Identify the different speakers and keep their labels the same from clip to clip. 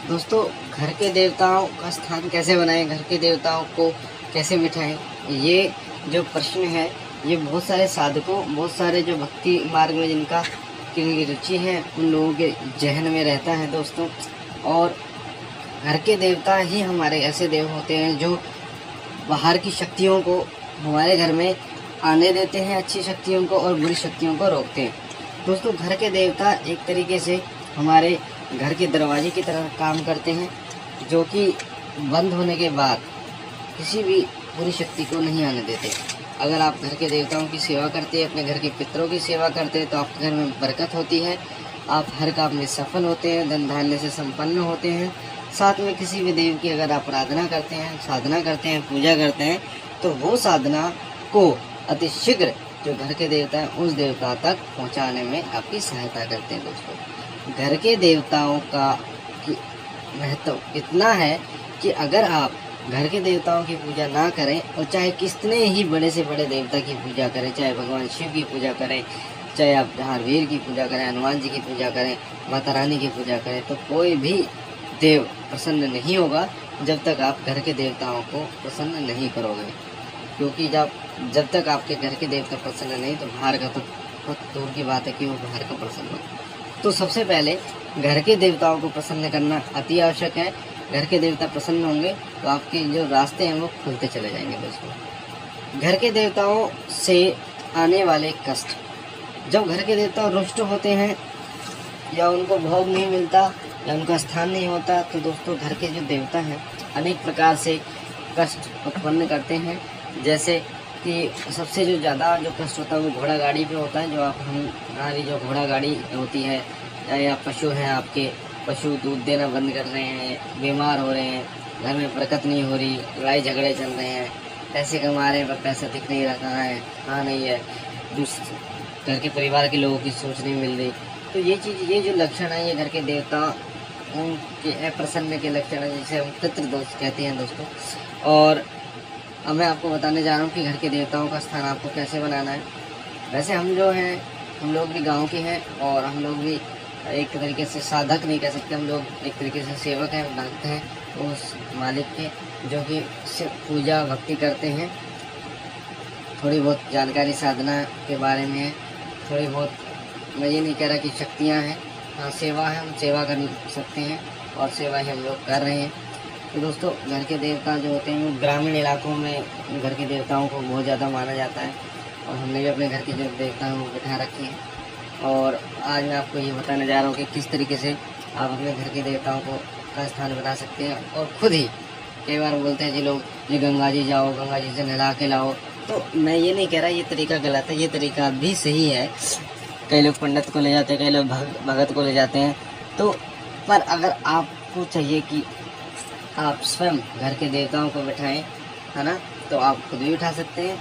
Speaker 1: दोस्तों, घर के देवताओं का स्थान कैसे बनाएं, घर के देवताओं को कैसे बिठाएं, ये जो प्रश्न है ये बहुत सारे साधकों, बहुत सारे जो भक्ति मार्ग में जिनका की रुचि है उन लोगों के जहन में रहता है दोस्तों। और घर के देवता ही हमारे ऐसे देव होते हैं जो बाहर की शक्तियों को हमारे घर में आने देते हैं, अच्छी शक्तियों को, और बुरी शक्तियों को रोकते हैं। दोस्तों, घर के देवता एक तरीके से हमारे घर के दरवाजे की तरह काम करते हैं, जो कि बंद होने के बाद किसी भी बुरी शक्ति को नहीं आने देते। अगर आप घर के देवताओं की सेवा करते हैं, अपने घर के पितरों की सेवा करते हैं, तो आपके घर में बरकत होती है, आप हर काम में सफल होते हैं, धन धान्य से संपन्न होते हैं। साथ में किसी भी देव की अगर आप आराधना करते हैं, साधना करते हैं, पूजा करते हैं, तो वो साधना को अति शीघ्र जो घर के देवता हैं उस देवता तक पहुंचाने में आपकी सहायता करते हैं। दोस्तों, घर के देवताओं का महत्व इतना है कि अगर आप घर के देवताओं की पूजा ना करें, और चाहे कितने ही बड़े से बड़े देवता की पूजा करें, चाहे भगवान शिव की पूजा करें, चाहे आप महावीर की पूजा करें, हनुमान जी की पूजा करें, माता रानी की पूजा करें, तो कोई भी देव प्रसन्न नहीं होगा जब तक आप घर के देवताओं को प्रसन्न नहीं करोगे। क्योंकि जब तक आपके घर के देवता प्रसन्न नहीं, तो बाहर का तो बहुत दूर की बात है कि वो बाहर का प्रसन्न हो। तो सबसे पहले घर के देवताओं को प्रसन्न करना अति आवश्यक है। घर के देवता प्रसन्न होंगे तो आपके जो रास्ते हैं वो खुलते चले जाएंगे। दोस्तों, घर के देवताओं से आने वाले कष्ट, जब घर के देवता रुष्ट होते हैं या उनको भोग नहीं मिलता या उनका स्थान नहीं होता, तो दोस्तों घर के जो देवता हैं अनेक प्रकार से कष्ट उत्पन्न करते हैं। जैसे कि सबसे जो ज़्यादा जो कष्ट होता है वो घोड़ा गाड़ी पे होता है। जो हमारी जो घोड़ा गाड़ी होती है, या पशु हैं आपके, पशु दूध देना बंद कर रहे हैं, बीमार हो रहे हैं, घर में बरकत नहीं हो रही, लड़ाई झगड़े चल रहे हैं, पैसे कमा रहे हैं पर पैसा दिख नहीं रहा, कहाँ है कहाँ नहीं है, घर के परिवार के लोगों की सोच नहीं मिल रही। तो ये जो लक्षण है, ये घर के देवता उनके अप्रसन्न के लक्षण है, जिसे हम पितृदोष कहते हैं दोस्तों। और अब मैं आपको बताने जा रहा हूँ कि घर के देवताओं का स्थान आपको कैसे बनाना है। वैसे हम जो हैं, हम लोग भी गाँव के हैं, और हम लोग भी एक तरीके से साधक नहीं कह सकते, हम लोग एक तरीके से सेवक हैं, भक्त हैं उस मालिक के, जो कि सिर्फ पूजा भक्ति करते हैं। थोड़ी बहुत जानकारी साधना के बारे में है, थोड़ी बहुत, मैं ये नहीं कह रहा कि शक्तियाँ हैं, हाँ सेवा है, हम सेवा कर सकते हैं और सेवा ही हम लोग कर रहे हैं। तो दोस्तों, घर के देवता जो होते हैं वो ग्रामीण इलाकों में घर के देवताओं को बहुत ज़्यादा माना जाता है, और हमने भी अपने घर के जो देवता हैं वो बिठा रखे हैं। और आज मैं आपको ये बताने जा रहा हूँ कि किस तरीके से आप अपने घर के देवताओं को का स्थान बना सकते हैं। और खुद ही कई बार बोलते हैं जी लोग, जी गंगा जी जाओ, गंगा जी से नहला के लाओ। तो मैं ये नहीं कह रहा ये तरीका गलत है, ये तरीका भी सही है। कई लोग पंडित को ले जाते हैं, कई लोग भगत को ले जाते हैं। तो पर अगर आपको चाहिए कि आप स्वयं घर के देवताओं को बिठाएं, है ना, तो आप खुद भी उठा सकते हैं।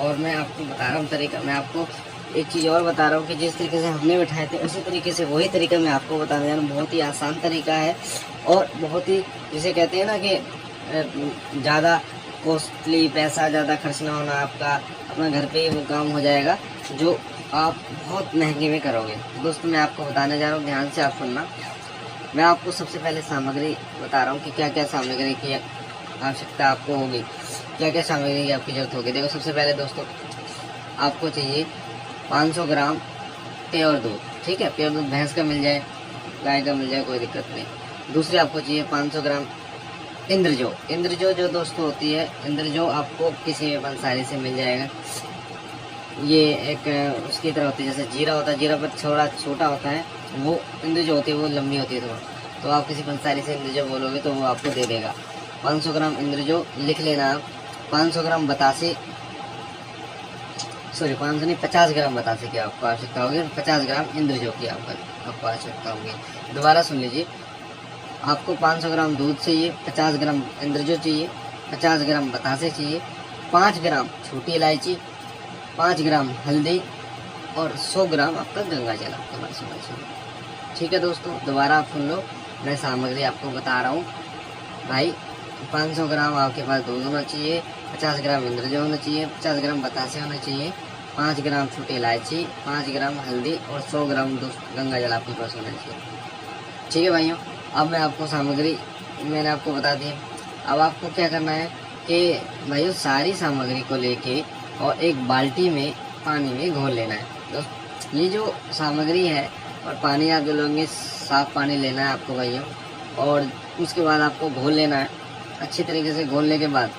Speaker 1: और मैं आपको बता रहा हूँ तरीका, मैं आपको एक चीज़ और बता रहा हूँ कि जिस तरीके से हमने बिठाए थे उसी तरीके से वही तरीका मैं आपको बताने जा रहा हूँ। बहुत ही आसान तरीका है, और बहुत ही, जिसे कहते हैं ना कि ज़्यादा कॉस्टली, पैसा ज़्यादा खर्च ना होना, आपका अपना घर पे ही वो काम हो जाएगा जो आप बहुत महंगे में करोगे। दोस्तों, मैं आपको बताने जा रहा हूँ, ध्यान से आप सुनना। मैं आपको सबसे पहले सामग्री बता रहा हूँ कि क्या क्या सामग्री की आवश्यकता आपको होगी, क्या क्या सामग्री की आपकी जरूरत होगी। देखो, सबसे पहले दोस्तों आपको चाहिए 500 ग्राम प्योर दूध। ठीक है, प्योर दूध भैंस का मिल जाए, गाय का मिल जाए, कोई दिक्कत नहीं। दूसरी आपको चाहिए 500 ग्राम इंद्रजो। इंद्रजो जो दोस्तों होती है, इंद्रजो आपको किसी भी पंसारी से मिल जाएगा। ये एक उसकी तरह होती है, जैसे जीरा होता है, जीरा पर थोड़ा छोटा होता है, वो इंद्रजो होती है, वो लंबी होती है थोड़ा। तो आप किसी पंसारी से इंद्रजो बोलोगे तो वो आपको दे देगा। 500 ग्राम इंद्रजो लिख लेना आप। 500 ग्राम बतासे, सॉरी 500 नहीं, 50 ग्राम बतासे की आपको आवश्यकता होगी, 50 ग्राम इंद्रजो की आपको आवश्यकता होगी। दोबारा सुन लीजिए, आपको 500 ग्राम दूध चाहिए, 50 ग्राम इंद्रजो चाहिए, 50 ग्राम बतासे चाहिए, 5 ग्राम छोटी इलायची, 5 ग्राम हल्दी, और 100 ग्राम आपका गंगा जल आपके पास होना चाहिए। ठीक है दोस्तों, दोबारा आप सुन लो, मैं सामग्री आपको बता रहा हूँ भाई। 500 ग्राम आपके पास दूध होना चाहिए, 50 ग्राम इंद्रजो होना चाहिए, 50 ग्राम बतासे होना चाहिए, 5 ग्राम छोटी इलायची, 5 ग्राम हल्दी और 100 ग्राम गंगा जल आपके पास होना चाहिए। ठीक है भाइयों, अब मैं आपको सामग्री मैंने आपको बता दी। अब आपको क्या करना है कि भाइयों सारी सामग्री को लेके और एक बाल्टी में पानी में घोल लेना है। तो ये जो सामग्री है और पानी आप जो लोगे साफ़ पानी लेना है आपको भाइयों, और उसके बाद आपको घोल लेना है। अच्छी तरीके से घोलने के बाद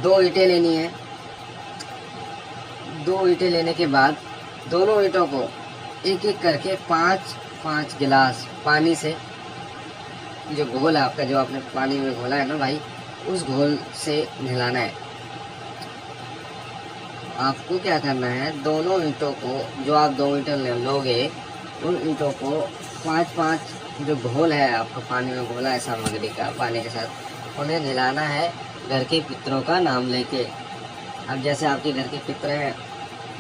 Speaker 1: 2 ईंटें लेनी है। 2 ईंटें लेने के बाद दोनों ईंटों को एक एक करके 5-5 गिलास पानी से, जो घोल है आपका जो आपने पानी में घोला है ना भाई, उस घोल से नहलाना है। आपको क्या करना है, दोनों ईंटों को जो आप 2 ईंटें लोगे उन ईंटों को 5-5 जो घोल है आपका पानी में घोला है सामग्री का पानी के साथ, उन्हें नहलाना है घर के पितरों का नाम लेके। अब जैसे आपके घर के पितर हैं,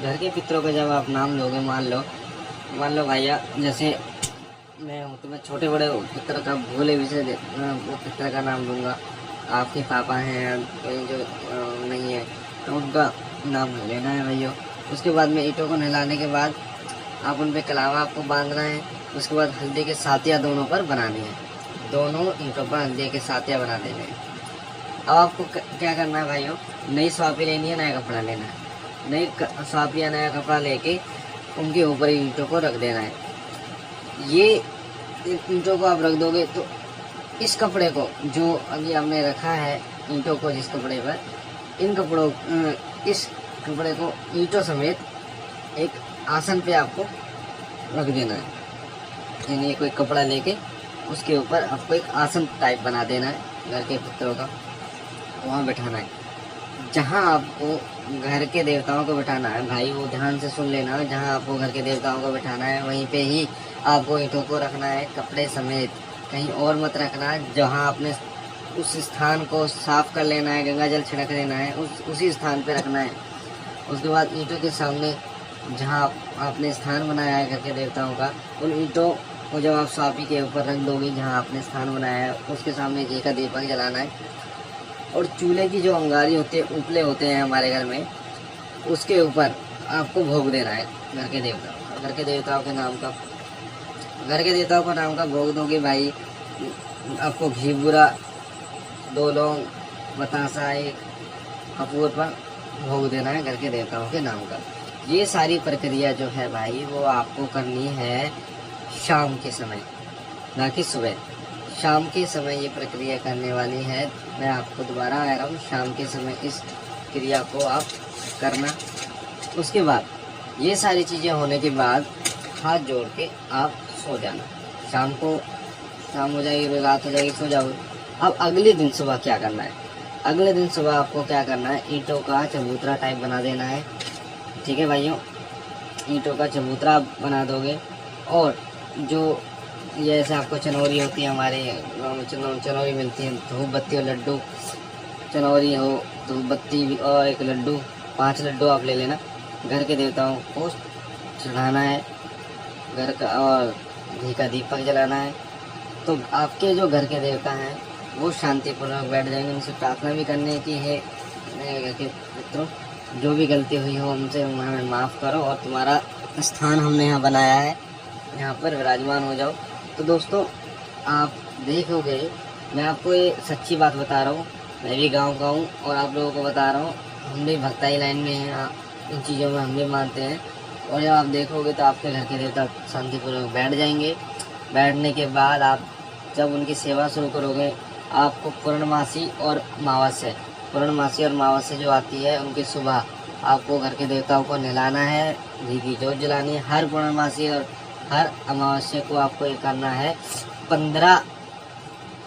Speaker 1: घर के पितरों का जब आप नाम लोगे, मान लो भैया जैसे मैं हूँ तो मैं छोटे बड़े पितर का भोले विषय वो पितर का नाम लूँगा। आपके पापा हैं कोई जो नहीं है तो उनका नाम लेना है भैया। उसके बाद में ईंटों को नहलाने के बाद आप उन पे कलावा आपको बांधना है। उसके बाद हल्दी के सातिया दोनों पर बनानी है, दोनों ईंटों पर हल्दी के सातिया बना देने हैं। अब आपको क्या करना है भाइयों, नई स्वापी लेनी है, नया कपड़ा लेना है। नई स्वापी या नया कपड़ा लेके उनके ऊपर ईंटों को रख देना है। ये ईंटों को आप रख दोगे तो इस कपड़े को जो अभी हमने रखा है ईंटों को, जिस कपड़े पर, इस कपड़े को ईंटों समेत एक आसन पे आपको रख देना है। यानी कोई कपड़ा लेके उसके ऊपर आपको एक आसन टाइप बना देना है घर के पितरों का, वहाँ बैठाना है। जहाँ आपको घर के देवताओं को बैठाना है भाई, वो ध्यान से सुन लेना, जहाँ आपको घर के देवताओं को बैठाना है वहीं पे ही आपको ईंटों को रखना है कपड़े समेत, कहीं और मत रखना है। जहाँ आपने उस स्थान को साफ कर लेना है, गंगा जल छिड़क लेना है, उसी स्थान पे रखना है। उसके बाद ईंटों के सामने जहाँ आपने स्थान बनाया है घर के देवताओं का, उन ईंटों को जब आप स्वापी के ऊपर रख दोगे जहाँ आपने स्थान बनाया है, उसके सामने घी का दीपक जलाना है। और चूल्हे की जो अंगारी होती है, उपले होते हैं हमारे घर में, उसके ऊपर आपको भोग देना है घर के देवताओं के नाम का। घर के देवताओं का नाम का भोग दोगे भाई, आपको घी बुरा, 2 लौंग, बतासा, 1 कपूर पर भोग देना है घर के देवताओं के नाम का। ये सारी प्रक्रिया जो है भाई वो आपको करनी है शाम के समय, ना कि सुबह। शाम के समय ये प्रक्रिया करने वाली है। मैं आपको दोबारा आ रहा हूँ, शाम के समय इस क्रिया को आप करना। उसके बाद ये सारी चीज़ें होने के बाद हाथ जोड़ के आप सो जाना। शाम हो जाएगी, रात हो जाएगी, सो जाओ। अब अगले दिन सुबह क्या करना है, अगले दिन सुबह आपको क्या करना है, ईंटों का चबूतरा टाइप बना देना है। ठीक है भाइयों, ईंटों का चबूतरा बना दोगे। और जो जैसे आपको चनौरी होती है, हमारे गाँव में चनौरी मिलती है, धूप बत्ती और लड्डू, चनौरी हो, धूप बत्ती और 1 लड्डू, 5 लड्डू आप ले लेना। घर के देवताओं को चढ़ाना है घर का, और घी का दीपक जलाना है। तो आपके जो घर के देवता हैं वो शांतिपूर्वक बैठ जाएंगे। उनसे प्रार्थना भी करने की है, घर के मित्रों जो भी गलती हुई हो उनसे हमें माफ़ करो, और तुम्हारा स्थान हमने यहाँ बनाया है, यहाँ पर विराजमान हो जाओ। तो दोस्तों आप देखोगे, मैं आपको ये सच्ची बात बता रहा हूँ, मैं भी गाँव का हूँ और आप लोगों को बता रहा हूँ, हम भी भक्ताई लाइन में हैं, इन चीज़ों में हम भी मानते हैं। और जब आप देखोगे तो आपके घर के देवता शांतिपूर्वक बैठ जाएंगे। बैठने के बाद आप जब उनकी सेवा शुरू करोगे, आपको पूर्णमासी और अमावस्या जो आती है उनकी सुबह आपको घर के देवताओं को नहलाना है, घी की जोत जलानी है। हर पूर्णमासी और हर अमावस्या को आपको ये करना है। 15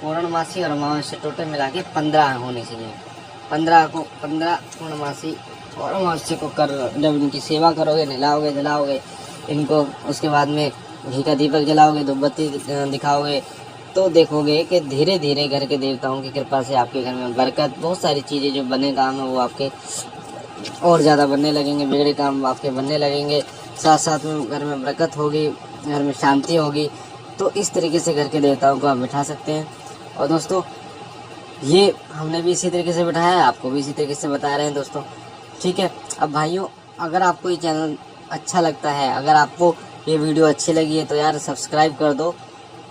Speaker 1: पूर्णमासी और अमावस्या टोटल मिला के 15 होनी चाहिए। 15 पूर्णमासी और अमावस्या को कर जब इनकी सेवा करोगे, नहलाओगे जलाओगे इनको, उसके बाद में घी का दीपक जलाओगे, धूपबत्ती दिखाओगे, तो देखोगे कि धीरे धीरे घर के देवताओं की कृपा से आपके घर में बरकत, बहुत सारी चीज़ें जो बने काम है वो आपके और ज़्यादा बनने लगेंगे, बिगड़े काम आपके बनने लगेंगे। साथ साथ में घर में बरकत होगी, घर में शांति होगी। तो इस तरीके से घर के देवताओं को आप बिठा सकते हैं। और दोस्तों ये हमने भी इसी तरीके से बिठाया है, आपको भी इसी तरीके से बता रहे हैं दोस्तों। ठीक है। अब भाइयों, अगर आपको ये चैनल अच्छा लगता है, अगर आपको ये वीडियो अच्छी लगी है तो यार सब्सक्राइब कर दो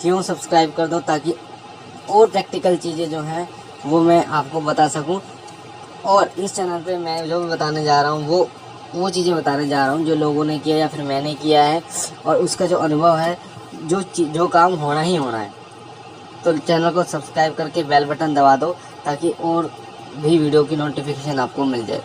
Speaker 1: क्यों सब्सक्राइब कर दो, ताकि और प्रैक्टिकल चीज़ें जो हैं वो मैं आपको बता सकूं। और इस चैनल पे मैं जो भी बताने जा रहा हूँ वो चीज़ें बताने जा रहा हूँ जो लोगों ने किया या फिर मैंने किया है, और उसका जो अनुभव है, जो काम होना ही होना है। तो चैनल को सब्सक्राइब करके बेल बटन दबा दो, ताकि और भी वीडियो की नोटिफिकेशन आपको मिल जाए।